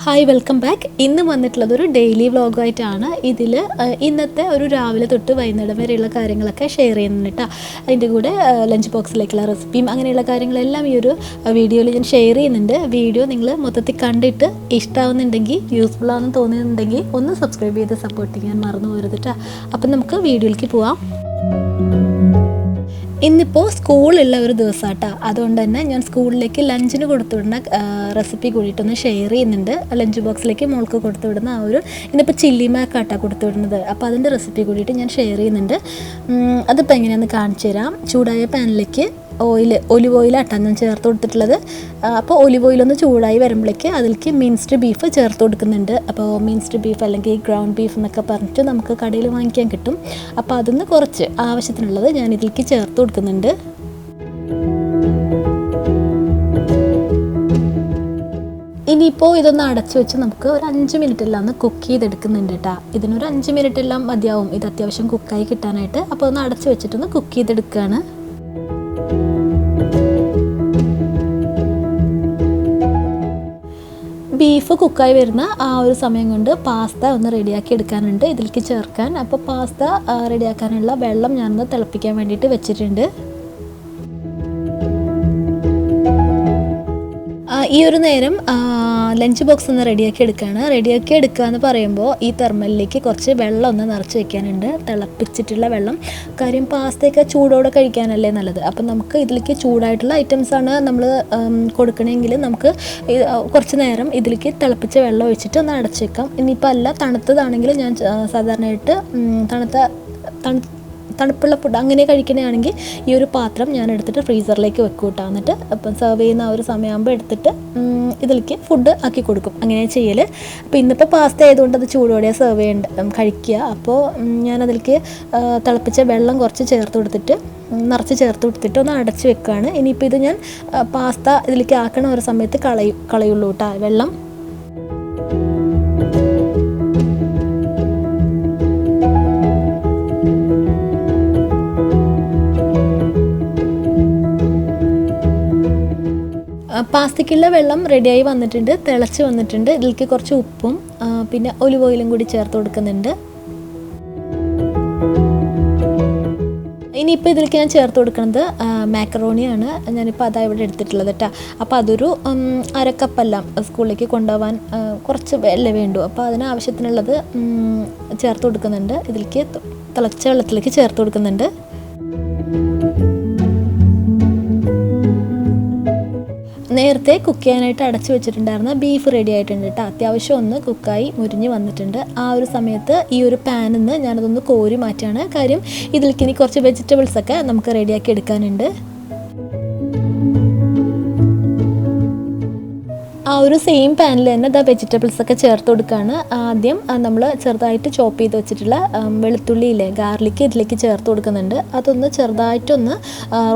Hi welcome back. ഇന്ന് വന്നിട്ടുള്ളത് ഒരു ഡെയിലി വ്ളോഗായിട്ടാണ്. ഇതിൽ ഇന്നത്തെ ഒരു രാവിലെ തൊട്ട് വൈകുന്നേരം വരെയുള്ള കാര്യങ്ങളൊക്കെ ഷെയർ ചെയ്യുന്നുണ്ട് കേട്ടോ. അതിൻ്റെ കൂടെ ലഞ്ച് ബോക്സിലേക്കുള്ള റെസിപ്പിയും അങ്ങനെയുള്ള കാര്യങ്ങളെല്ലാം ഈ ഒരു വീഡിയോയിൽ ഞാൻ ഷെയർ ചെയ്യുന്നുണ്ട്. വീഡിയോ നിങ്ങൾ മൊത്തത്തിൽ കണ്ടിട്ട് ഇഷ്ടമാവുന്നുണ്ടെങ്കിൽ, യൂസ്ഫുൾ ആണെന്ന് തോന്നുന്നുണ്ടെങ്കിൽ ഒന്ന് സബ്സ്ക്രൈബ് ചെയ്ത് സപ്പോർട്ട് ചെയ്യാൻ മറന്നു പോകരുത് കേട്ടോ. അപ്പം നമുക്ക് വീഡിയോയിലേക്ക് പോവാം. ഇന്നിപ്പോൾ സ്കൂളുള്ള ഒരു ദിവസമാട്ടോ. അതുകൊണ്ട് തന്നെ ഞാൻ സ്കൂളിലേക്ക് ലഞ്ചിന് കൊടുത്തുവിടുന്ന റെസിപ്പി കൂടിയിട്ടൊന്ന് ഷെയർ ചെയ്യുന്നുണ്ട്. ലഞ്ച് ബോക്സിലേക്ക് മോൾക്ക് കൊടുത്തുവിടുന്ന ഇന്നിപ്പോൾ ചില്ലി മാക്കാട്ടോ കൊടുത്തുവിടുന്നത്. അപ്പോൾ അതിൻ്റെ റെസിപ്പി കൂടിയിട്ട് ഞാൻ ഷെയർ ചെയ്യുന്നുണ്ട്. അതിപ്പോൾ എങ്ങനെയാണെന്ന് കാണിച്ചു തരാം. ചൂടായ പാനിലേക്ക് ഒലിവ് ഓയിലാട്ടാണ് ഞാൻ ചേർത്ത് കൊടുത്തിട്ടുള്ളത്. അപ്പോൾ ഒലിവ് ഓയിലൊന്ന് ചൂടായി വരുമ്പോഴേക്ക് അതിലേക്ക് മിൻസ്ഡ് ബീഫ് ചേർത്ത് കൊടുക്കുന്നുണ്ട്. അപ്പോൾ മിൻസ്ഡ് ബീഫ് അല്ലെങ്കിൽ ഗ്രൗണ്ട് ബീഫ് എന്നൊക്കെ പറഞ്ഞിട്ട് നമുക്ക് കടയിൽ വാങ്ങിക്കാൻ കിട്ടും. അപ്പോൾ അതിന്ന് കുറച്ച് ആവശ്യത്തിനുള്ളത് ഞാൻ ഇതിലേക്ക് ചേർത്ത് കൊടുക്കുന്നുണ്ട്. ഇനിയിപ്പോൾ ഇതൊന്ന് അടച്ചു വെച്ച് നമുക്ക് ഒരു 5 മിനിറ്റെല്ലാം ഒന്ന് കുക്ക് ചെയ്തെടുക്കുന്നുണ്ട് കേട്ടോ. ഇതിനൊരു 5 മിനിറ്റെല്ലാം മതിയാവും ഇത് അത്യാവശ്യം കുക്കായി കിട്ടാനായിട്ട്. അപ്പോൾ ഒന്ന് അടച്ചു വെച്ചിട്ടൊന്ന് കുക്ക് ചെയ്തെടുക്കുകയാണ്. ബീഫ് കുക്കായി വരുന്ന ആ ഒരു സമയം കൊണ്ട് പാസ്ത ഒന്ന് റെഡിയാക്കി എടുക്കാനുണ്ട് ഇതിലേക്ക് ചേർക്കാൻ. അപ്പോൾ പാസ്ത റെഡിയാക്കാനുള്ള വെള്ളം ഞാനൊന്ന് തിളപ്പിക്കാൻ വേണ്ടിയിട്ട് വെച്ചിട്ടുണ്ട്. ഈ ഒരു നേരം ലഞ്ച് ബോക്സ് ഒന്ന് റെഡിയാക്കി എടുക്കുകയാണ്. റെഡിയാക്കി എടുക്കുക എന്ന് പറയുമ്പോൾ ഈ തെർമലിലേക്ക് കുറച്ച് വെള്ളം ഒന്ന് നിറച്ച് വെക്കാനുണ്ട്, തിളപ്പിച്ചിട്ടുള്ള വെള്ളം. കാര്യം പാസ്തയൊക്കെ ചൂടോടെ കഴിക്കാനല്ലേ നല്ലത്. അപ്പം നമുക്ക് ഇതിലേക്ക് ചൂടായിട്ടുള്ള ഐറ്റംസാണ് നമ്മൾ കൊടുക്കണമെങ്കിൽ നമുക്ക് കുറച്ച് നേരം ഇതിലേക്ക് തിളപ്പിച്ച വെള്ളം ഒഴിച്ചിട്ട് ഒന്ന് അടച്ച് വെക്കാം. ഇനിയിപ്പോൾ അല്ല തണുത്തതാണെങ്കിൽ ഞാൻ സാധാരണയായിട്ട് തണുപ്പുള്ള ഫുഡ് അങ്ങനെ കഴിക്കണമെങ്കിൽ ഈ ഒരു പാത്രം ഞാൻ എടുത്തിട്ട് ഫ്രീസറിലേക്ക് വെക്കും കേട്ടോ. എന്നിട്ട് അപ്പം സെർവ് ചെയ്യുന്ന ആ ഒരു സമയമാകുമ്പോൾ എടുത്തിട്ട് ഇതിലേക്ക് ഫുഡ് ആക്കി കൊടുക്കും. അങ്ങനെ ചെയ്യൽ. അപ്പോൾ ഇന്നിപ്പോൾ പാസ്ത ആയതുകൊണ്ട് അത് ചൂടോടെ സെർവ് കഴിക്കുക. അപ്പോൾ ഞാനതിലേക്ക് തിളപ്പിച്ച വെള്ളം കുറച്ച് നിറച്ച് ചേർത്ത് കൊടുത്തിട്ട് ഒന്ന് അടച്ച് വെക്കുകയാണ്. ഇനിയിപ്പോൾ ഇത് ഞാൻ പാസ്ത ഇതിലേക്ക് ആക്കണ ഒരു സമയത്ത് കളയുള്ളൂ കേട്ടോ വെള്ളം. പാസ്തയ്ക്കുള്ള വെള്ളം റെഡിയായി വന്നിട്ടുണ്ട്, തിളച്ച് വന്നിട്ടുണ്ട്. ഇതിലേക്ക് കുറച്ച് ഉപ്പും പിന്നെ ഒലിവ് ഓയിലും കൂടി ചേർത്ത് കൊടുക്കുന്നുണ്ട്. ഇനിയിപ്പോൾ ഇതിലേക്ക് ഞാൻ ചേർത്ത് കൊടുക്കുന്നത് മാക്കറോണിയാണ്. ഞാനിപ്പോൾ അതാണ് ഇവിടെ എടുത്തിട്ടുള്ളത് കേട്ടോ. അപ്പോൾ അതൊരു 1/2 കപ്പെല്ലാം സ്കൂളിലേക്ക് കൊണ്ടുപോകാൻ കുറച്ച് വെള്ളം വേണ്ടു. അപ്പോൾ അതിനാവശ്യത്തിനുള്ളത് ചേർത്ത് കൊടുക്കുന്നുണ്ട്. ഇതിലേക്ക് തിളച്ച വെള്ളത്തിലേക്ക് ചേർത്ത് കൊടുക്കുന്നുണ്ട്. നേരത്തെ കുക്ക് ചെയ്യാനായിട്ട് അടച്ചു വെച്ചിട്ടുണ്ടായിരുന്ന ബീഫ് റെഡി ആയിട്ടുണ്ട് കേട്ടോ. അത്യാവശ്യം ഒന്ന് കുക്കായി മുരിഞ്ഞ് വന്നിട്ടുണ്ട്. ആ ഒരു സമയത്ത് ഈ ഒരു പാനിൽ നിന്ന് ഞാനതൊന്ന് കോരി മാറ്റാണ്. കാര്യം ഇതിലേക്ക് ഇനി കുറച്ച് വെജിറ്റബിൾസൊക്കെ നമുക്ക് റെഡിയാക്കി എടുക്കാനുണ്ട്. ആ ഒരു സെയിം പാനിൽ തന്നെ വെജിറ്റബിൾസൊക്കെ ചേർത്ത് കൊടുക്കുകയാണ്. ആദ്യം നമ്മൾ ചെറുതായിട്ട് ചോപ്പ് ചെയ്ത് വെച്ചിട്ടുള്ള വെളുത്തുള്ളിയില്ലേ, ഗാർലിക്ക് ഇതിലേക്ക് ചേർത്ത് കൊടുക്കുന്നുണ്ട്. അതൊന്ന് ചെറുതായിട്ടൊന്ന്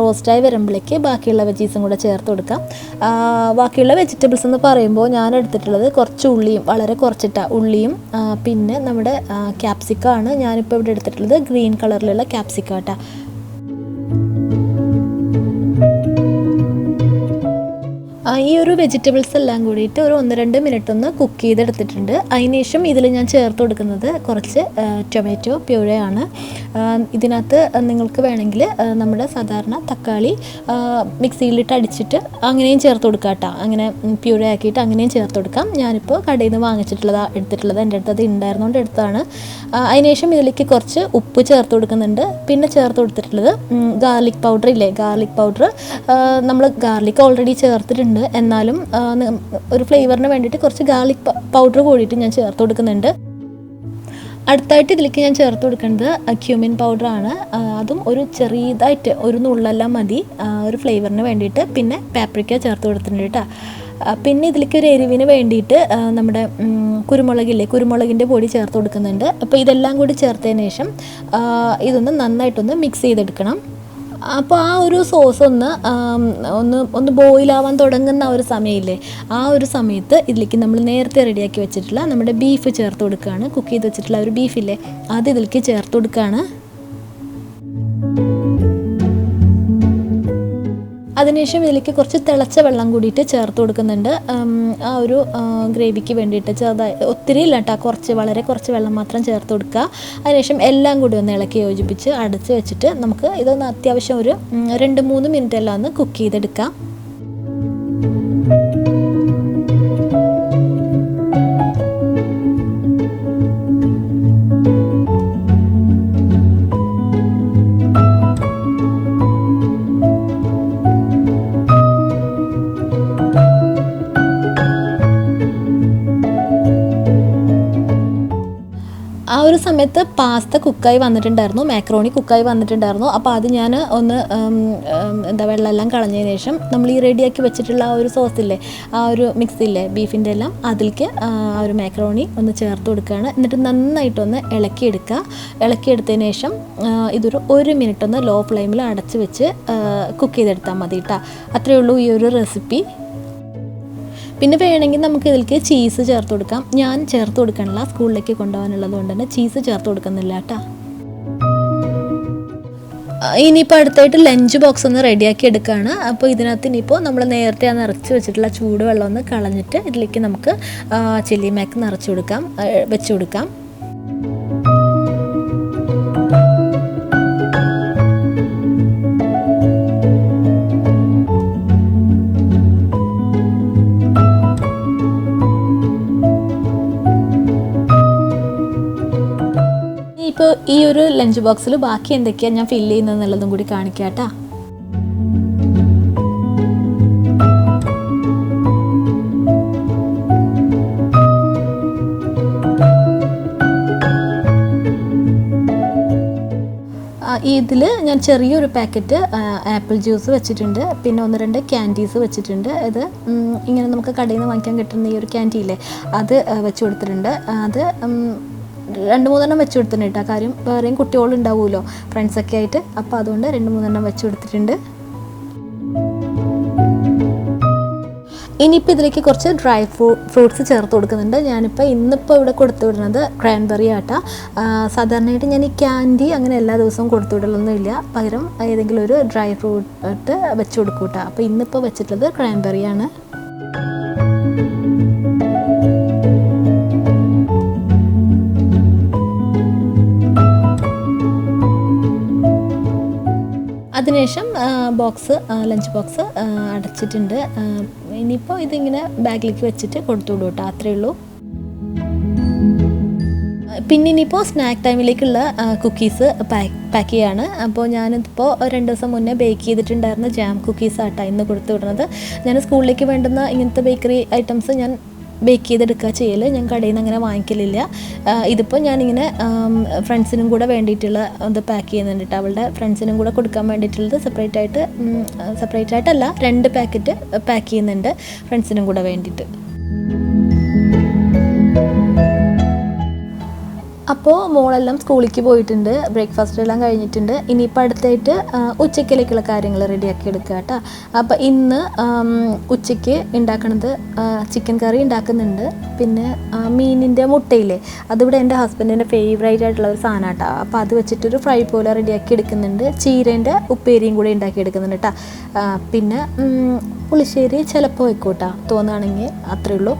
റോസ്റ്റായി വരുമ്പോഴേക്ക് ബാക്കിയുള്ള വെജീസും കൂടെ ചേർത്ത് കൊടുക്കാം. ബാക്കിയുള്ള വെജിറ്റബിൾസ് എന്ന് പറയുമ്പോൾ ഞാൻ എടുത്തിട്ടുള്ളത് കുറച്ച് ഉള്ളിയും, വളരെ കുറച്ചിട്ട ഉള്ളിയും, പിന്നെ നമ്മുടെ ക്യാപ്സിക്കമാണ് ഞാനിപ്പോൾ ഇവിടെ എടുത്തിട്ടുള്ളത്. ഗ്രീൻ കളറിലുള്ള ക്യാപ്സിക്കം കേട്ടോ. ഈ ഒരു വെജിറ്റബിൾസ് എല്ലാം കൂടിയിട്ട് ഒരു 1-2 മിനിറ്റ് ഒന്ന് കുക്ക് ചെയ്തെടുത്തിട്ടുണ്ട്. അതിനുശേഷം ഇതിൽ ഞാൻ ചേർത്ത് കൊടുക്കുന്നത് കുറച്ച് ടൊമാറ്റോ പ്യൂരയാണ്. ഇതിനകത്ത് നിങ്ങൾക്ക് വേണമെങ്കിൽ നമ്മുടെ സാധാരണ തക്കാളി മിക്സിയിലിട്ട് അടിച്ചിട്ട് അങ്ങനെയും ചേർത്ത് കൊടുക്കാം കേട്ടോ. അങ്ങനെ പ്യൂര ആക്കിയിട്ട് അങ്ങനെയും ചേർത്ത് കൊടുക്കാം. ഞാനിപ്പോൾ കടയിൽ നിന്ന് എടുത്തിട്ടുള്ളത് എൻ്റെ അടുത്ത് അത് ഉണ്ടായിരുന്നുകൊണ്ട് എടുത്തതാണ്. അതിനുശേഷം ഇതിലേക്ക് കുറച്ച് ഉപ്പ് ചേർത്ത് കൊടുക്കുന്നുണ്ട്. പിന്നെ ചേർത്ത് കൊടുത്തിട്ടുള്ളത് ഗാർലിക് പൗഡർ ഇല്ലേ, ഗാർലിക് പൗഡർ. നമ്മൾ ഗാർലിക് ഓൾറെഡി ചേർത്തിട്ടുണ്ട്, എന്നാലും ഒരു ഫ്ലേവറിന് വേണ്ടിയിട്ട് കുറച്ച് ഗാർലിക് പൗഡർ കൂടിയിട്ട് ഞാൻ ചേർത്ത് കൊടുക്കുന്നുണ്ട്. അടുത്തായിട്ട് ഇതിലേക്ക് ഞാൻ ചേർത്ത് കൊടുക്കുന്നത് ക്യൂമിൻ പൗഡറാണ്. അതും ഒരു ചെറിയതായിട്ട് ഒരു നുള്ളെല്ലാം മതി ഒരു ഫ്ലേവറിന് വേണ്ടിയിട്ട്. പിന്നെ പാപ്രിക്ക ചേർത്ത് കൊടുത്തിട്ടുണ്ട് കേട്ടോ. പിന്നെ ഇതിലേക്ക് ഒരു എരിവിന് വേണ്ടിയിട്ട് നമ്മുടെ കുരുമുളകിൻ്റെ പൊടി ചേർത്ത് കൊടുക്കുന്നുണ്ട്. അപ്പോൾ ഇതെല്ലാം കൂടി ചേർത്തതിന് ശേഷം ഇതൊന്ന് നന്നായിട്ടൊന്ന് മിക്സ് ചെയ്തെടുക്കണം. അപ്പോൾ ആ ഒരു സോസ് ഒന്ന് ബോയിലാവാൻ തുടങ്ങുന്ന ഒരു സമയമില്ലേ, ആ ഒരു സമയത്ത് ഇതിലേക്ക് നമ്മൾ നേരത്തെ റെഡിയാക്കി വെച്ചിട്ടുള്ള നമ്മുടെ ബീഫ് ചേർത്ത് കൊടുക്കുകയാണ്. കുക്ക് ചെയ്ത് വെച്ചിട്ടുള്ള ഒരു ബീഫില്ലേ, അത് ഇതിലേക്ക് ചേർത്ത് കൊടുക്കുകയാണ്. അതിനുശേഷം ഇതിലേക്ക് കുറച്ച് തിളച്ച വെള്ളം കൂടിയിട്ട് ചേർത്ത് കൊടുക്കുന്നുണ്ട്. ആ ഒരു ഗ്രേവിക്ക് വേണ്ടിയിട്ട് ചെറുതായി, ഒത്തിരി ഇല്ല കേട്ടോ, വളരെ കുറച്ച് വെള്ളം മാത്രം ചേർത്ത് കൊടുക്കുക. അതിനുശേഷം എല്ലാം കൂടി ഒന്ന് ഇളക്കി യോജിപ്പിച്ച് അടച്ച് വെച്ചിട്ട് നമുക്ക് ഇതൊന്ന് അത്യാവശ്യം ഒരു 2-3 മിനിറ്റ് എല്ലാം ഒന്ന് കുക്ക് ചെയ്തെടുക്കാം. ആ ഒരു സമയത്ത് പാസ്ത കുക്കായി വന്നിട്ടുണ്ടായിരുന്നു, മാക്രോണി കുക്കായി വന്നിട്ടുണ്ടായിരുന്നു. അപ്പോൾ അത് ഞാൻ ഒന്ന് വെള്ളമെല്ലാം കളഞ്ഞതിന് ശേഷം നമ്മൾ ഈ റെഡിയാക്കി വെച്ചിട്ടുള്ള ആ ഒരു സോസില്ലേ, ആ ഒരു മിക്സില്ലേ ബീഫിൻ്റെ എല്ലാം, അതിലേക്ക് ആ ഒരു മാക്രോണി ഒന്ന് ചേർത്ത് കൊടുക്കുകയാണ്. എന്നിട്ട് നന്നായിട്ടൊന്ന് ഇളക്കിയെടുക്കുക. ഇളക്കിയെടുത്തതിന് ശേഷം ഇതൊരു 1 മിനിറ്റ് ഒന്ന് ലോ ഫ്ലെയിമിൽ അടച്ച് വെച്ച് കുക്ക് ചെയ്തെടുത്താൽ മതി കേട്ടോ. അത്രയേ ഉള്ളൂ ഈ ഒരു റെസിപ്പി. പിന്നെ വേണമെങ്കിൽ നമുക്ക് ഇതിലേക്ക് ചീസ് ചേർത്ത് കൊടുക്കാം. ഞാൻ ചേർത്ത് കൊടുക്കണില്ല, സ്കൂളിലേക്ക് കൊണ്ടുപോകാനുള്ളത് കൊണ്ട് തന്നെ ചീസ് ചേർത്ത് കൊടുക്കുന്നില്ല കേട്ടോ. ഇനിയിപ്പോൾ അടുത്തായിട്ട് ലഞ്ച് ബോക്സ് ഒന്ന് റെഡിയാക്കി എടുക്കുകയാണ്. അപ്പോൾ ഇതിനകത്ത് ഇനിയിപ്പോൾ നമ്മൾ നേരത്തെ നിറച്ച് വെച്ചിട്ടുള്ള ചൂടുവെള്ളം ഒന്ന് കളഞ്ഞിട്ട് ഇതിലേക്ക് നമുക്ക് ചില്ലി മാക്ക് വെച്ച് കൊടുക്കാം. ഇപ്പോൾ ഈ ഒരു ലഞ്ച് ബോക്സിൽ ബാക്കി എന്തൊക്കെയാണ് ഞാൻ ഫില്ല് ചെയ്യുന്നതെന്നുള്ളതും കൂടി കാണിക്കാം കേട്ടോ. ഇതിൽ ഞാൻ ചെറിയൊരു പാക്കറ്റ് ആപ്പിൾ ജ്യൂസ് വെച്ചിട്ടുണ്ട്. പിന്നെ 1-2 ക്യാൻഡീസ് വെച്ചിട്ടുണ്ട്. ഇത് ഇങ്ങനെ നമുക്ക് കടയിൽ നിന്ന് വാങ്ങിക്കാൻ കിട്ടുന്ന ഈ ഒരു ക്യാൻഡിയില്ലേ, അത് വെച്ച് കൊടുത്തിട്ടുണ്ട്. അത് 2-3 വെച്ച് കൊടുത്തിട്ടുണ്ട് കേട്ടോ. കാര്യം വേറെയും കുട്ടികളുണ്ടാവുമല്ലോ ഫ്രണ്ട്സൊക്കെ ആയിട്ട്, അപ്പോൾ അതുകൊണ്ട് 2-3 വെച്ച് കൊടുത്തിട്ടുണ്ട്. ഇനിയിപ്പോൾ ഇതിലേക്ക് കുറച്ച് ഡ്രൈ ഫ്രൂട്ട്സ് ചേർത്ത് കൊടുക്കുന്നുണ്ട്. ഇന്നിപ്പോൾ ഇവിടെ കൊടുത്തു വിടുന്നത് ക്രാൻബെറി ആട്ടാ. സാധാരണയായിട്ട് ഞാൻ ഈ ക്യാൻഡി അങ്ങനെ എല്ലാ ദിവസവും കൊടുത്തു വിടലൊന്നുമില്ല, പകരം ഏതെങ്കിലും ഒരു ഡ്രൈ ഫ്രൂട്ട് വെച്ച് കൊടുക്കും കേട്ടോ. അപ്പോൾ ഇന്നിപ്പോൾ വെച്ചിട്ടുള്ളത് ക്രാൻബെറിയാണ്. അതിനുശേഷം ലഞ്ച് ബോക്സ് അടച്ചിട്ടുണ്ട്. ഇനിയിപ്പോൾ ഇതിങ്ങനെ ബാഗിലേക്ക് വെച്ചിട്ട് കൊടുത്തു വിടും കേട്ടോ, അത്രയേ ഉള്ളൂ. പിന്നെ ഇനിയിപ്പോൾ സ്നാക്ക് ടൈമിലേക്കുള്ള കുക്കീസ് പാക്ക് ചെയ്യാണ്. അപ്പോൾ ഞാനിപ്പോൾ 2 ദിവസം മുന്നേ ബേക്ക് ചെയ്തിട്ടുണ്ടായിരുന്ന ജാം കുക്കീസ് ആട്ടോ ഇന്ന് കൊടുത്തു വിടുന്നത്. ഞാൻ സ്കൂളിലേക്ക് വേണ്ടുന്ന ഇങ്ങനത്തെ ബേക്കറി ഐറ്റംസ് ഞാൻ ബേക്ക് ചെയ്തെടുക്കുക ചെയ്യൽ, ഞാൻ കടയിൽ നിന്ന് അങ്ങനെ വാങ്ങിക്കലില്ല. ഇതിപ്പോൾ ഞാനിങ്ങനെ ഫ്രണ്ട്സിനും കൂടെ വേണ്ടിയിട്ടുള്ള ഇത് പാക്ക് ചെയ്യുന്നുണ്ട് കേട്ടോ. അവളുടെ ഫ്രണ്ട്സിനും കൂടെ കൊടുക്കാൻ വേണ്ടിയിട്ടുള്ളത് സെപ്പറേറ്റ് ആയിട്ടല്ല, 2 പാക്കറ്റ് പാക്ക് ചെയ്യുന്നുണ്ട് ഫ്രണ്ട്സിനും കൂടെ വേണ്ടിയിട്ട്. അപ്പോൾ മോളെല്ലാം സ്കൂളിലേക്ക് പോയിട്ടുണ്ട്, ബ്രേക്ക്ഫാസ്റ്റ് എല്ലാം കഴിഞ്ഞിട്ടുണ്ട്. ഇനിയിപ്പോൾ അടുത്തായിട്ട് ഉച്ചക്കിലേക്കുള്ള കാര്യങ്ങൾ റെഡിയാക്കി എടുക്കുക കേട്ടോ. അപ്പോൾ ഇന്ന് ഉച്ചയ്ക്ക് ഉണ്ടാക്കണത് ചിക്കൻ കറി ഉണ്ടാക്കുന്നുണ്ട്. പിന്നെ മീനിൻ്റെ മുട്ടയില്ലേ, അതിവിടെ എൻ്റെ ഹസ്ബൻഡിൻ്റെ ഫേവറേറ്റ് ആയിട്ടുള്ള ഒരു സാധനം കേട്ടോ. അപ്പോൾ അത് വെച്ചിട്ടൊരു ഫ്രൈ പോലെ റെഡിയാക്കി എടുക്കുന്നുണ്ട്. ചീരേൻ്റെ ഉപ്പേരിയും കൂടി ഉണ്ടാക്കി എടുക്കുന്നുണ്ട് കേട്ടോ. പിന്നെ പുളിശ്ശേരി ചിലപ്പോൾ വെക്കും കേട്ടോ, തോന്നുകയാണെങ്കിൽ. അത്രയേ ഉള്ളൂ.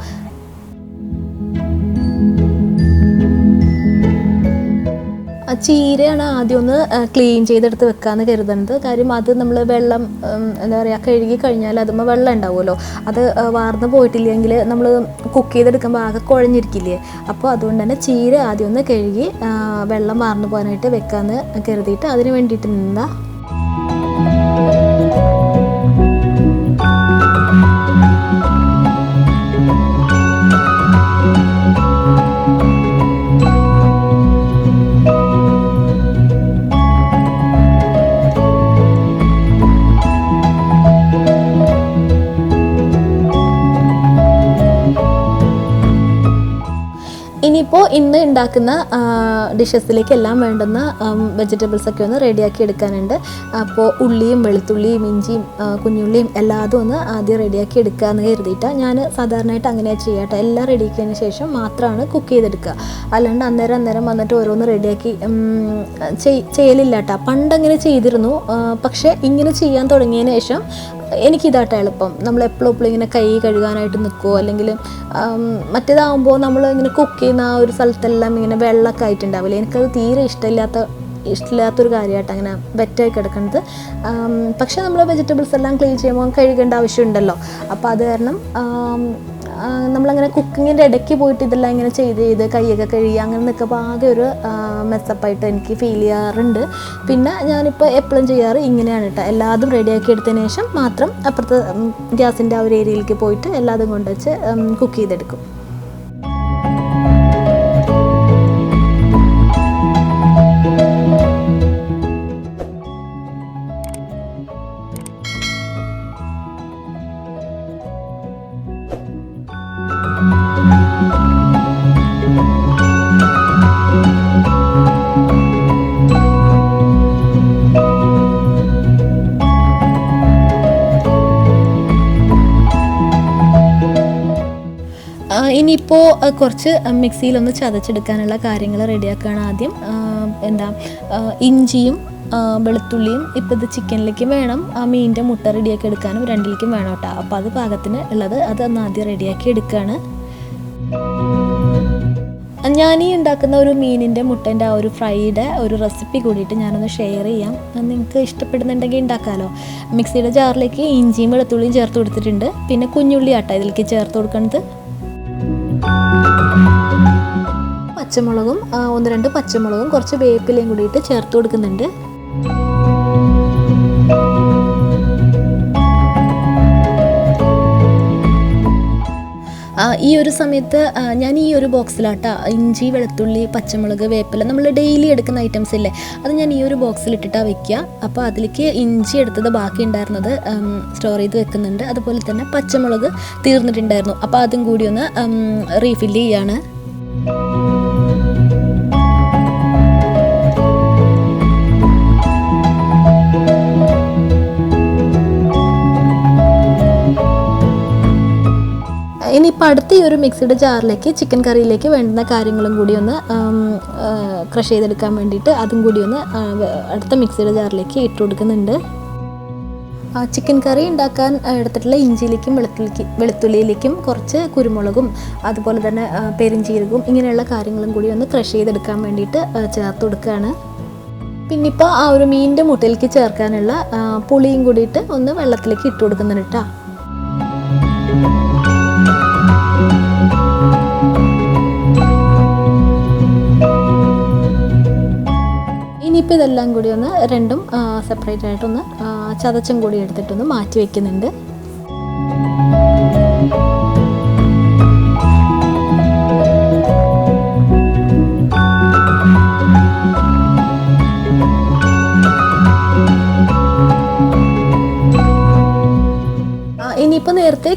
ചീരയാണ് ആദ്യം ഒന്ന് ക്ലീൻ ചെയ്തെടുത്ത് വെക്കാമെന്ന് കരുതുന്നത്. കാര്യം അത് നമ്മൾ വെള്ളം എന്താ പറയുക, കഴുകി കഴിഞ്ഞാൽ അതുമ്പോൾ വെള്ളം ഉണ്ടാവുമല്ലോ, അത് വാർന്ന് പോയിട്ടില്ലെങ്കിൽ നമ്മൾ കുക്ക് ചെയ്തെടുക്കുമ്പോൾ ആകെ കുഴഞ്ഞിരിക്കില്ലേ. അപ്പോൾ അതുകൊണ്ട് തന്നെ ചീര ആദ്യം ഒന്ന് കഴുകി വെള്ളം വാർന്നു പോകാനായിട്ട് വെക്കാമെന്ന് കരുതിയിട്ട് അതിന് വേണ്ടിയിട്ട് നിന്നാ. ഇനിയിപ്പോൾ ഇന്ന് ഉണ്ടാക്കുന്ന ഡിഷസിലേക്കെല്ലാം വേണ്ടുന്ന വെജിറ്റബിൾസൊക്കെ ഒന്ന് റെഡിയാക്കി എടുക്കാനുണ്ട്. അപ്പോൾ ഉള്ളിയും വെളുത്തുള്ളിയും ഇഞ്ചിയും കുഞ്ഞുള്ളിയും എല്ലാതും ഒന്ന് ആദ്യം റെഡിയാക്കി എടുക്കുക എന്ന് കരുതിയിട്ടാണ് ഞാൻ സാധാരണയായിട്ട് അങ്ങനെ ചെയ്യാട്ടോ. എല്ലാം റെഡിയാക്കിയതിന് ശേഷം മാത്രമാണ് കുക്ക് ചെയ്തെടുക്കുക. അല്ലാണ്ട് അന്നേരം വന്നിട്ട് ഓരോന്ന് റെഡിയാക്കി ചെയ്യലില്ല കേട്ടോ. പണ്ടങ്ങനെ ചെയ്തിരുന്നു, പക്ഷേ ഇങ്ങനെ ചെയ്യാൻ തുടങ്ങിയതിന് ശേഷം എനിക്കിതാട്ടോ എളുപ്പം. നമ്മൾ എപ്പോഴും ഇങ്ങനെ കൈ കഴുകാനായിട്ട് നിൽക്കുമോ, അല്ലെങ്കിൽ മറ്റേതാകുമ്പോൾ നമ്മൾ ഇങ്ങനെ കുക്ക് ചെയ്യുന്ന ആ ഒരു സ്ഥലത്തെല്ലാം ഇങ്ങനെ വെള്ളമൊക്കെ ആയിട്ടുണ്ടാവില്ലേ. എനിക്കത് തീരെ ഇഷ്ടമില്ലാത്തൊരു കാര്യമായിട്ട് അങ്ങനെ വെറ്റായി കിടക്കുന്നത്. പക്ഷേ നമ്മൾ വെജിറ്റബിൾസ് എല്ലാം ക്ലീൻ ചെയ്യുമ്പോൾ കഴുകേണ്ട ആവശ്യമുണ്ടല്ലോ. അപ്പോൾ അത് കാരണം നമ്മളങ്ങനെ കുക്കിങ്ങിൻ്റെ ഇടയ്ക്ക് പോയിട്ട് ഇതെല്ലാം ഇങ്ങനെ ചെയ്ത് കൈയൊക്കെ കഴുകി അങ്ങനെ നിൽക്കുമ്പോൾ ആകെ ഒരു മെസ്സപ്പായിട്ട് എനിക്ക് ഫീൽ ചെയ്യാറുണ്ട്. പിന്നെ ഞാനിപ്പോൾ എപ്പോഴും ചെയ്യാറ് ഇങ്ങനെയാണ് കേട്ടോ. എല്ലാതും റെഡിയാക്കി എടുത്തതിന് ശേഷം മാത്രം അപ്പുറത്ത് ഗ്യാസിൻ്റെ ആ ഒരു ഏരിയയിലേക്ക് പോയിട്ട് എല്ലാതും കൊണ്ടുവച്ച് കുക്ക് ചെയ്തെടുക്കും. ഇനിയിപ്പോൾ കുറച്ച് മിക്സിയിലൊന്ന് ചതച്ചെടുക്കാനുള്ള കാര്യങ്ങൾ റെഡിയാക്കുകയാണ് ആദ്യം. ഇഞ്ചിയും വെളുത്തുള്ളിയും ഇപ്പോൾ ഇത് ചിക്കനിലേക്കും വേണം, മീനിൻ്റെ മുട്ട റെഡിയാക്കി എടുക്കാനും രണ്ടിലേക്കും വേണം കേട്ടോ. അപ്പോൾ അത് പാകത്തിന് ഉള്ളത് അതൊന്ന് ആദ്യം റെഡിയാക്കി എടുക്കുകയാണ്. ഞാനീ ഉണ്ടാക്കുന്ന ഒരു മീനിൻ്റെ മുട്ടേൻ്റെ ആ ഒരു ഫ്രൈയുടെ ഒരു റെസിപ്പി കൂടിയിട്ട് ഞാനൊന്ന് ഷെയർ ചെയ്യാം. നിങ്ങൾക്ക് ഇഷ്ടപ്പെടുന്നുണ്ടെങ്കിൽ ഉണ്ടാക്കാമല്ലോ. മിക്സിയുടെ ജാറിലേക്ക് ഇഞ്ചിയും വെളുത്തുള്ളിയും ചേർത്ത് കൊടുത്തിട്ടുണ്ട്. പിന്നെ കുഞ്ഞുള്ളി ആട്ടോ ഇതിലേക്ക് ചേർത്ത് കൊടുക്കുന്നത്. പച്ചമുളകും 1-2 പച്ചമുളകും കുറച്ച് വേപ്പിലയും കൂടിയിട്ട് ചേർത്ത് കൊടുക്കുന്നുണ്ട്. ഈ ഒരു സമയത്ത് ഞാൻ ഈ ഒരു ബോക്സിലാട്ടോ ഇഞ്ചി വെളുത്തുള്ളി പച്ചമുളക് വേപ്പില നമ്മൾ ഡെയിലി എടുക്കുന്ന ഐറ്റംസ് ഇല്ലേ, അത് ഞാൻ ഈ ഒരു ബോക്സിലിട്ടിട്ടാണ് വെക്കുക. അപ്പോൾ അതിലേക്ക് ഇഞ്ചി എടുത്തത് ബാക്കി ഉണ്ടായിരുന്നത് സ്റ്റോർ ചെയ്ത് വെക്കുന്നുണ്ട്. അതുപോലെ തന്നെ പച്ചമുളക് തീർന്നിട്ടുണ്ടായിരുന്നു, അപ്പോൾ അതും കൂടി ഒന്ന് റീഫില്ല് ചെയ്യാണ്. ഇനിയിപ്പോൾ അടുത്ത ഈ ഒരു മിക്സിയുടെ ജാറിലേക്ക് ചിക്കൻ കറിയിലേക്ക് വേണ്ടുന്ന കാര്യങ്ങളും കൂടി ഒന്ന് ക്രഷ് ചെയ്തെടുക്കാൻ വേണ്ടിയിട്ട് അതും കൂടി ഒന്ന് അടുത്ത മിക്സിയുടെ ജാറിലേക്ക് ഇട്ട് കൊടുക്കുന്നുണ്ട്. ചിക്കൻ കറി ഉണ്ടാക്കാൻ എടുത്തിട്ടുള്ള ഇഞ്ചിയിലേക്കും വെളുത്തുള്ളിയിലേക്കും കുറച്ച് കുരുമുളകും അതുപോലെ തന്നെ പെരിഞ്ചീരകവും ഇങ്ങനെയുള്ള കാര്യങ്ങളും കൂടി ഒന്ന് ക്രഷ് ചെയ്തെടുക്കാൻ വേണ്ടിയിട്ട് ചേർത്ത് കൊടുക്കുകയാണ്. പിന്നിപ്പോൾ ആ ഒരു മീനിൻ്റെ മുട്ടയിലേക്ക് ചേർക്കാനുള്ള പുളിയും കൂടിയിട്ട് ഒന്ന് വെള്ളത്തിലേക്ക് ഇട്ട് കൊടുക്കുന്നുണ്ട് കേട്ടോ. ഇനിയിപ്പോൾ ഇതെല്ലാം കൂടി ഒന്ന് രണ്ടും സെപ്പറേറ്റ് ആയിട്ടൊന്ന് ചതച്ചും കൂടി എടുത്തിട്ടൊന്ന് മാറ്റി വയ്ക്കുന്നുണ്ട്. ഇനിയിപ്പോൾ നേരത്തെ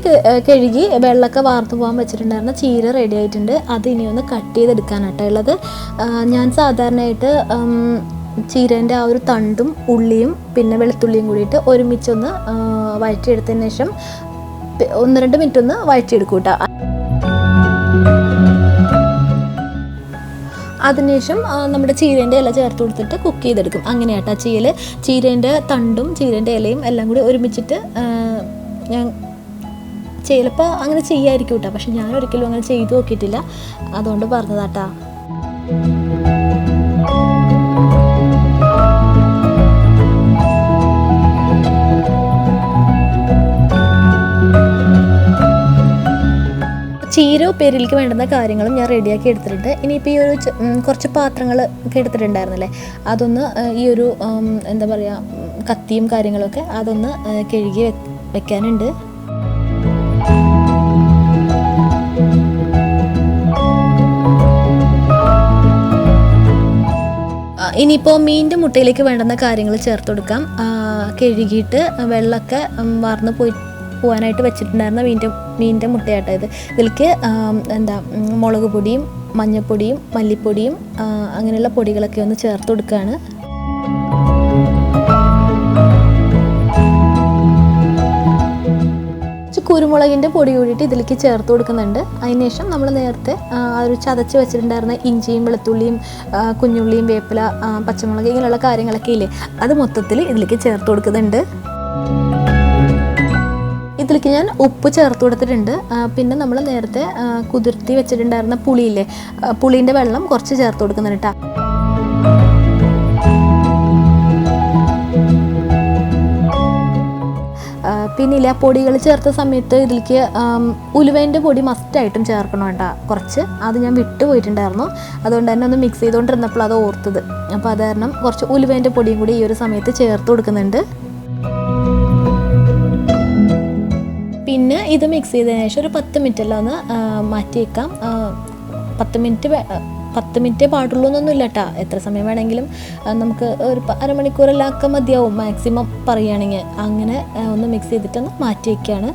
കഴുകി വെള്ളമൊക്കെ വാർത്ത് പോകാൻ വെച്ചിട്ടുണ്ടായിരുന്ന ചീര റെഡി ആയിട്ടുണ്ട്. അത് ഇനി ഒന്ന് കട്ട് ചെയ്തെടുക്കാനാട്ടോ ഉള്ളത്. ഞാൻ സാധാരണയായിട്ട് ചീരേൻ്റെ ആ ഒരു തണ്ടും ഉള്ളിയും പിന്നെ വെളുത്തുള്ളിയും കൂടിയിട്ട് ഒരുമിച്ചൊന്ന് വഴറ്റിയെടുത്തതിന് ശേഷം 1-2 മിനിറ്റ് ഒന്ന് വഴറ്റിയെടുക്കും കേട്ടോ. അതിനുശേഷം നമ്മുടെ ചീരേൻ്റെ ഇല ചേർത്ത് കൊടുത്തിട്ട് കുക്ക് ചെയ്തെടുക്കും. അങ്ങനെയാട്ടോ ചീരേൻ്റെ തണ്ടും ചീരേൻ്റെ ഇലയും എല്ലാം കൂടി ഒരുമിച്ചിട്ട് ഞാൻ ചിലപ്പോൾ അങ്ങനെ ചെയ്യായിരിക്കും കേട്ടോ. പക്ഷെ ഞാൻ ഒരിക്കലും അങ്ങനെ ചെയ്തു നോക്കിയിട്ടില്ല, അതുകൊണ്ട് പറഞ്ഞതാട്ടാ. ചീര ഉപ്പേരിയിലേക്ക് വേണ്ടുന്ന കാര്യങ്ങളും ഞാൻ റെഡിയാക്കി എടുത്തിട്ടുണ്ട്. ഇനിയിപ്പോൾ ഈ ഒരു കുറച്ച് പാത്രങ്ങൾ ഒക്കെ എടുത്തിട്ടുണ്ടായിരുന്നല്ലേ, അതൊന്ന് ഈ ഒരു എന്താ പറയുക കത്തിയും കാര്യങ്ങളൊക്കെ അതൊന്ന് കഴുകി വെക്കാനുണ്ട്. ഇനിയിപ്പോൾ മീനിൻ്റെ മുട്ടയിലേക്ക് വേണ്ടുന്ന കാര്യങ്ങൾ ചേർത്ത് കൊടുക്കാം. കഴുകിയിട്ട് വെള്ളമൊക്കെ വാർന്ന് പോകാനായിട്ട് വെച്ചിട്ടുണ്ടായിരുന്ന മീനിൻ്റെ മുട്ടയാട്ടോ ഇത്. ഇതിലേക്ക് മുളക് പൊടിയും മഞ്ഞൾപ്പൊടിയും മല്ലിപ്പൊടിയും അങ്ങനെയുള്ള പൊടികളൊക്കെ ഒന്ന് ചേർത്ത് കൊടുക്കുകയാണ്. കുരുമുളകിൻ്റെ പൊടി കൂടിയിട്ട് ഇതിലേക്ക് ചേർത്ത് കൊടുക്കുന്നുണ്ട്. അതിനുശേഷം നമ്മൾ നേരത്തെ ഒരു ചതച്ച് വെച്ചിട്ടുണ്ടായിരുന്ന ഇഞ്ചിയും വെളുത്തുള്ളിയും കുഞ്ഞുള്ളിയും വേപ്പില പച്ചമുളക് ഇങ്ങനെയുള്ള കാര്യങ്ങളൊക്കെ ഇല്ലേ, അത് മൊത്തത്തിൽ ഇതിലേക്ക് ചേർത്ത് കൊടുക്കുന്നുണ്ട്. ഇതിലേക്ക് ഞാൻ ഉപ്പ് ചേർത്ത് കൊടുത്തിട്ടുണ്ട്. പിന്നെ നമ്മൾ നേരത്തെ കുതിർത്തി വെച്ചിട്ടുണ്ടായിരുന്ന പുളിയില്ലേ, പുളീൻ്റെ വെള്ളം കുറച്ച് ചേർത്ത് കൊടുക്കുന്നുണ്ട് കേട്ടോ. പിന്നെ പൊടികൾ ചേർത്ത സമയത്ത് ഇതിലേക്ക് ഉലുവേൻ്റെ പൊടി മസ്റ്റായിട്ടും ചേർക്കണം കേട്ടോ കുറച്ച്. അത് ഞാൻ വിട്ടുപോയിട്ടുണ്ടായിരുന്നു, അതുകൊണ്ട് തന്നെ ഒന്ന് മിക്സ് ചെയ്തുകൊണ്ടിരുന്നപ്പോൾ അത് ഓർത്തത്. അപ്പോൾ അത് കാരണം കുറച്ച് ഉലുവേൻ്റെ പൊടിയും കൂടി ഈ ഒരു സമയത്ത് ചേർത്ത് കൊടുക്കുന്നുണ്ട്. പിന്നെ ഇത് മിക്സ് ചെയ്തതിന് ശേഷം ഒരു 10 മിനിറ്റെല്ലാം ഒന്ന് മാറ്റി വയ്ക്കാം. 10 മിനിറ്റേ പാടുള്ളൂ എന്നൊന്നുമില്ല കേട്ടോ, എത്ര സമയം വേണമെങ്കിലും നമുക്ക് ഒരു അരമണിക്കൂറെല്ലാം ഒക്കെ മതിയാവും മാക്സിമം പറയുകയാണെങ്കിൽ. അങ്ങനെ ഒന്ന് മിക്സ് ചെയ്തിട്ടൊന്ന് മാറ്റി വയ്ക്കുകയാണ്.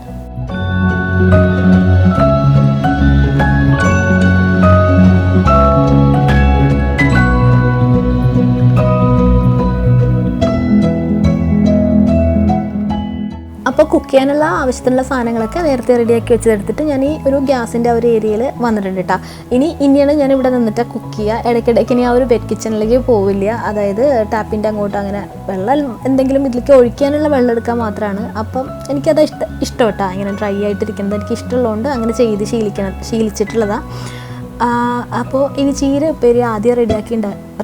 അപ്പോൾ കുക്ക് ചെയ്യാനുള്ള ആവശ്യത്തിനുള്ള സാധനങ്ങളൊക്കെ നേരത്തെ റെഡിയാക്കി വെച്ചെടുത്തിട്ട് ഞാൻ ഈ ഒരു ഗ്യാസിൻ്റെ ആ ഒരു ഏരിയയിൽ വന്നിട്ടുണ്ട് കേട്ടോ. ഇനിയാണ് ഞാൻ ഇവിടെ നിന്നിട്ട് കുക്ക് ചെയ്യുക. ഇടയ്ക്കിടയ്ക്ക് ഇനി ആ ഒരു വെറ്റ് കിച്ചണിലേക്ക് പോവില്ല. അതായത് ടാപ്പിൻ്റെ അങ്ങോട്ട് അങ്ങനെ വെള്ളം എന്തെങ്കിലും ഇതിലേക്ക് ഒഴിക്കാനുള്ള വെള്ളം എടുക്കാൻ മാത്രമാണ്. അപ്പം എനിക്കത് ഇഷ്ടം കേട്ടോ, ഇങ്ങനെ ഡ്രൈ ആയിട്ടിരിക്കുന്നത് എനിക്ക് ഇഷ്ടമുള്ളതുകൊണ്ട് അങ്ങനെ ചെയ്ത് ശീലിച്ചിട്ടുള്ളതാണ്. അപ്പോൾ ഇനി ചീര ഉപ്പേരി ആദ്യം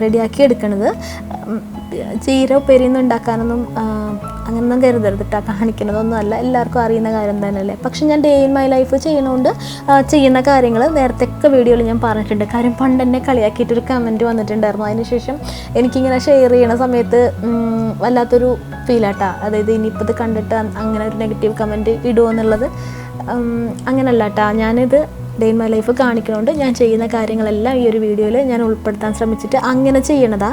റെഡിയാക്കി എടുക്കണത്. ചീര ഉപ്പേരി ഒന്നും ഉണ്ടാക്കാനൊന്നും അങ്ങനൊന്നും കരുതരുത് കേട്ടോ, കാണിക്കണതൊന്നും അല്ല, എല്ലാവർക്കും അറിയുന്ന കാര്യം തന്നെയല്ലേ. പക്ഷെ ഞാൻ ഡേ ഇൻ മൈ ലൈഫ് ചെയ്യണോണ്ട് ചെയ്യുന്ന കാര്യങ്ങൾ നേരത്തെ വീഡിയോയിൽ ഞാൻ പറഞ്ഞിട്ടുണ്ട്. കാര്യം പണ്ട് എന്നെ കളിയാക്കിയിട്ടൊരു കമൻറ്റ് വന്നിട്ടുണ്ടായിരുന്നു. അതിനുശേഷം എനിക്കിങ്ങനെ ഷെയർ ചെയ്യണ സമയത്ത് വല്ലാത്തൊരു ഫീലാട്ടാ. അതായത് ഇനിയിപ്പോൾ ഇത് കണ്ടിട്ട് അങ്ങനെ ഒരു നെഗറ്റീവ് കമൻറ്റ് ഇടുമോ എന്നുള്ളത്. അങ്ങനെയല്ല കേട്ടോ, ഞാനിത് ഡേ ഇൻ മൈ ലൈഫ് കാണിക്കണോണ്ട് ഞാൻ ചെയ്യുന്ന കാര്യങ്ങളെല്ലാം ഈ ഒരു വീഡിയോയിൽ ഞാൻ ഉൾപ്പെടുത്താൻ ശ്രമിച്ചിട്ട് അങ്ങനെ ചെയ്യണതാ.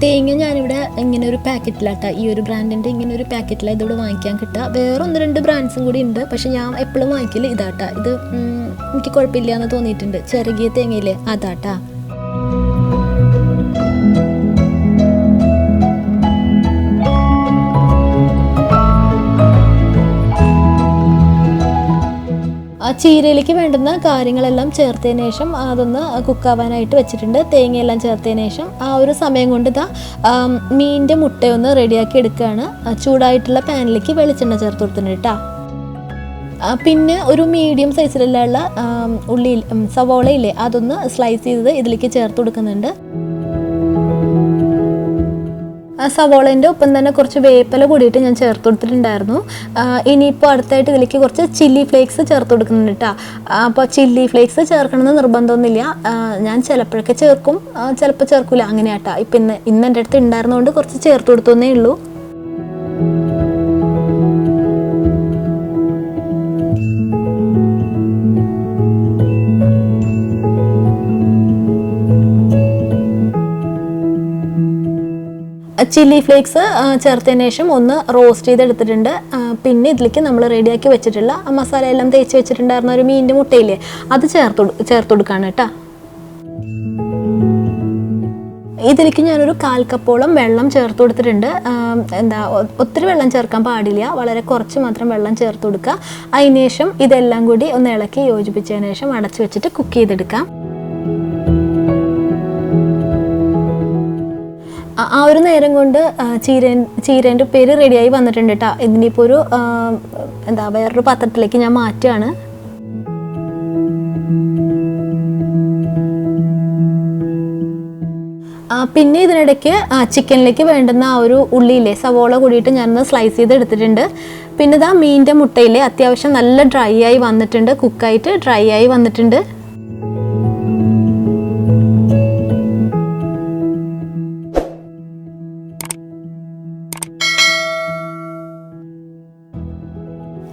തേങ്ങ ഞാനിവിടെ ഇങ്ങനെ ഒരു പാക്കറ്റിലാട്ടോ, ഈ ഒരു ബ്രാൻഡിൻ്റെ ഇങ്ങനെ ഒരു പാക്കറ്റിലാണ് ഇതിവിടെ വാങ്ങിക്കാൻ കിട്ടുക. വേറെ 1-2 ബ്രാൻഡ്സും കൂടി ഉണ്ട്, പക്ഷെ ഞാൻ എപ്പോഴും വാങ്ങിക്കല് ഇതാട്ടാ. ഇത് എനിക്ക് കുഴപ്പമില്ല എന്ന് തോന്നിയിട്ടുണ്ട്. ചെറുകിയ തേങ്ങയില്ലേ, അതാട്ടാ. ചീരയിലേക്ക് വേണ്ടുന്ന കാര്യങ്ങളെല്ലാം ചേർത്തതിന് ശേഷം അതൊന്ന് കുക്കാവാനായിട്ട് വെച്ചിട്ടുണ്ട്. തേങ്ങയെല്ലാം ചേർത്തതിന് ശേഷം ആ ഒരു സമയം കൊണ്ട് മീനിൻ്റെ മുട്ടയൊന്ന് റെഡിയാക്കി എടുക്കുകയാണ്. ചൂടായിട്ടുള്ള പാനിലേക്ക് വെളിച്ചെണ്ണ ചേർത്ത് കൊടുത്തിട്ടുണ്ട് കേട്ടോ. പിന്നെ ഒരു മീഡിയം സൈസിലുള്ള സവോളയില്ലേ, അതൊന്ന് സ്ലൈസ് ചെയ്തത് ഇതിലേക്ക് ചേർത്ത് കൊടുക്കുന്നുണ്ട്. സവോളേൻ്റെ ഒപ്പം തന്നെ കുറച്ച് വേപ്പില കൂടിയിട്ട് ഞാൻ ചേർത്ത് കൊടുത്തിട്ടുണ്ടായിരുന്നു. ഇനിയിപ്പോൾ അടുത്തായിട്ട് ഇതിലേക്ക് കുറച്ച് ചില്ലി ഫ്ലേക്സ് ചേർത്ത് കൊടുക്കുന്നുണ്ട് കേട്ടോ. അപ്പോൾ ചില്ലി ഫ്ലേക്സ് ചേർക്കണമെന്ന് നിർബന്ധമൊന്നുമില്ല. ഞാൻ ചിലപ്പോഴൊക്കെ ചേർക്കും, ചിലപ്പോൾ ചേർക്കില്ല, അങ്ങനെയാട്ടോ. ഇപ്പം ഇന്ന് എൻ്റെ അടുത്ത് ഉണ്ടായിരുന്നതുകൊണ്ട് കുറച്ച് ചേർത്ത് കൊടുത്തേ ഉള്ളൂ. ചില്ലി ഫ്ലേക്സ് ചേർത്തതിന് ശേഷം ഒന്ന് റോസ്റ്റ് ചെയ്തെടുത്തിട്ടുണ്ട്. പിന്നെ ഇതിലേക്ക് നമ്മൾ റെഡിയാക്കി വെച്ചിട്ടുള്ള മസാല എല്ലാം തേച്ച് വെച്ചിട്ടുണ്ടായിരുന്ന ഒരു മീനിൻ്റെ മുട്ടയില്ലേ, അത് ചേർത്ത് കൊടുക്കുകയാണ് കേട്ടോ. ഇതിലേക്ക് ഞാനൊരു 1/4 കപ്പോളം വെള്ളം ചേർത്ത് കൊടുത്തിട്ടുണ്ട്. ഒത്തിരി വെള്ളം ചേർക്കാൻ പാടില്ല, വളരെ കുറച്ച് മാത്രം വെള്ളം ചേർത്ത് കൊടുക്കുക. അതിന് ശേഷം ഇതെല്ലാം കൂടി ഒന്ന് ഇളക്കി യോജിപ്പിച്ചതിന് ശേഷം അടച്ചു വെച്ചിട്ട് കുക്ക് ചെയ്തെടുക്കാം. ആ ഒരു നേരം കൊണ്ട് ചീരേൻ്റെ ഉപ്പേരി റെഡിയായി വന്നിട്ടുണ്ട് കേട്ടോ. ഇതിനിപ്പോൾ ഒരു വേറൊരു പാത്രത്തിലേക്ക് ഞാൻ മാറ്റുകയാണ്. പിന്നെ ഇതിനിടയ്ക്ക് ചിക്കനിലേക്ക് വേണ്ടുന്ന ആ ഒരു ഉള്ളിയില്ലേ, സവോള കൂടിയിട്ട് ഞാനൊന്ന് സ്ലൈസ് ചെയ്ത് എടുത്തിട്ടുണ്ട്. പിന്നെ മീനിൻ്റെ മുട്ടയില്ലേ, അത്യാവശ്യം നല്ല ഡ്രൈ ആയി വന്നിട്ടുണ്ട്, കുക്കായിട്ട് ഡ്രൈ ആയി വന്നിട്ടുണ്ട്.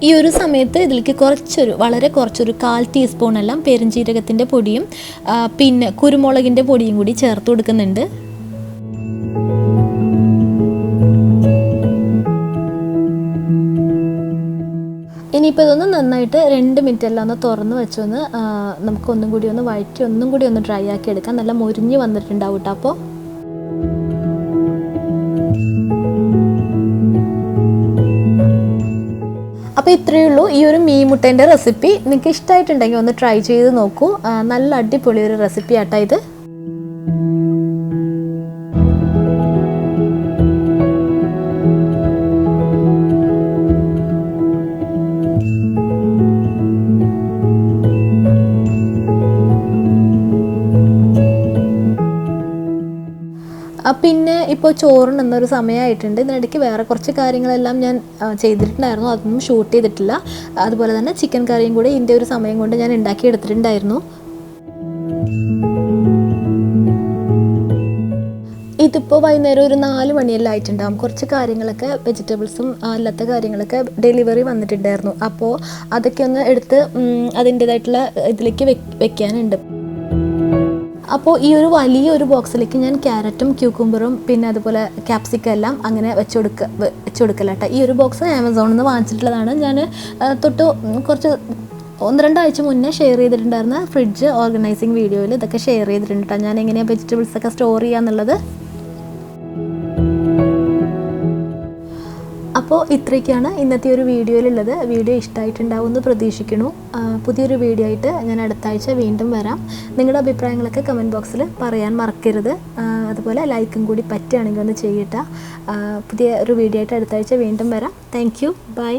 ഈ ഒരു സമയത്ത് ഇതിലേക്ക് വളരെ കുറച്ചൊരു 1/4 ടീസ്പൂണെല്ലാം പെരുംജീരകത്തിൻ്റെ പൊടിയും പിന്നെ കുരുമുളകിൻ്റെ പൊടിയും കൂടി ചേർത്ത് കൊടുക്കുന്നുണ്ട്. ഇനിയിപ്പോൾ ഇതൊന്ന് നന്നായിട്ട് 2 മിനിറ്റ് എല്ലാം ഒന്ന് തുറന്ന് വെച്ചൊന്ന് നമുക്കൊന്നും കൂടി ഒന്ന് വഴറ്റി ഒന്നും കൂടി ഒന്ന് ഡ്രൈ ആക്കി എടുക്കാം. നല്ല മൊരിഞ്ഞ് വന്നിട്ടുണ്ടാവും കേട്ടോ. അപ്പോൾ ഇത്രയേ ഉള്ളൂ ഈ ഒരു മീൻ മുട്ടേൻ്റെ റെസിപ്പി. നിങ്ങൾക്ക് ഇഷ്ടമായിട്ടുണ്ടെങ്കിൽ ഒന്ന് ട്രൈ ചെയ്ത് നോക്കൂ. നല്ല അടിപൊളി ഒരു റെസിപ്പി ആട്ടോ ഇത്. ഇപ്പോൾ ചോറുണ്ടെന്നൊരു സമയമായിട്ടുണ്ട്. ഇതിനിടയ്ക്ക് വേറെ കുറച്ച് കാര്യങ്ങളെല്ലാം ഞാൻ ചെയ്തിട്ടുണ്ടായിരുന്നു, അതൊന്നും ഷൂട്ട് ചെയ്തിട്ടില്ല. അതുപോലെ തന്നെ ചിക്കൻ കറിയും കൂടി ഇതിൻ്റെ ഒരു സമയം കൊണ്ട് ഞാൻ ഉണ്ടാക്കി എടുത്തിട്ടുണ്ടായിരുന്നു. ഇതിപ്പോൾ വൈകുന്നേരം ഒരു 4 മണിയെല്ലാം ആയിട്ടുണ്ടാകും. കുറച്ച് കാര്യങ്ങളൊക്കെ വെജിറ്റബിൾസും അല്ലാത്ത കാര്യങ്ങളൊക്കെ ഡെലിവറി വന്നിട്ടുണ്ടായിരുന്നു. അപ്പോൾ അതൊക്കെ ഒന്ന് എടുത്ത് അതിൻ്റേതായിട്ടുള്ള ഇതിലേക്ക് വെക്കാനുണ്ട്. അപ്പോൾ ഈ ഒരു വലിയൊരു ബോക്സിലേക്ക് ഞാൻ ക്യാരറ്റും ക്യൂക്കുംബറും പിന്നെ അതുപോലെ ക്യാപ്സിക്കം എല്ലാം അങ്ങനെ വെച്ച് കൊടുക്കലാട്ടോ. ഈ ഒരു ബോക്സ് ആമസോണിൽ നിന്ന് വാങ്ങിച്ചിട്ടുള്ളതാണ്. ഞാൻ കുറച്ച് 1-2 ആഴ്ച മുന്നേ ഷെയർ ചെയ്തിട്ടുണ്ടായിരുന്ന ഫ്രിഡ്ജ് ഓർഗനൈസിങ് വീഡിയോയിൽ ഇതൊക്കെ ഷെയർ ചെയ്തിട്ടുണ്ട് കേട്ടോ, ഞാൻ എങ്ങനെയാണ് വെജിറ്റബിൾസൊക്കെ സ്റ്റോർ ചെയ്യാന്നുള്ളത്. അപ്പോൾ ഇത്രയൊക്കെയാണ് ഇന്നത്തെ ഒരു വീഡിയോയിലുള്ളത്. വീഡിയോ ഇഷ്ടമായിട്ടുണ്ടാവുമെന്ന് പ്രതീക്ഷിക്കുന്നു. പുതിയൊരു വീഡിയോ ആയിട്ട് ഞാൻ അടുത്ത ആഴ്ച വീണ്ടും വരാം. നിങ്ങളുടെ അഭിപ്രായങ്ങളൊക്കെ കമൻറ്റ് ബോക്സിൽ പറയാൻ മറക്കരുത്. അതുപോലെ ലൈക്കും കൂടി പറ്റുകയാണെങ്കിൽ ഒന്ന് ചെയ്യട്ടെ. പുതിയ ഒരു വീഡിയോ ആയിട്ട് അടുത്ത ആഴ്ച വീണ്ടും വരാം. Thank you. ബൈ.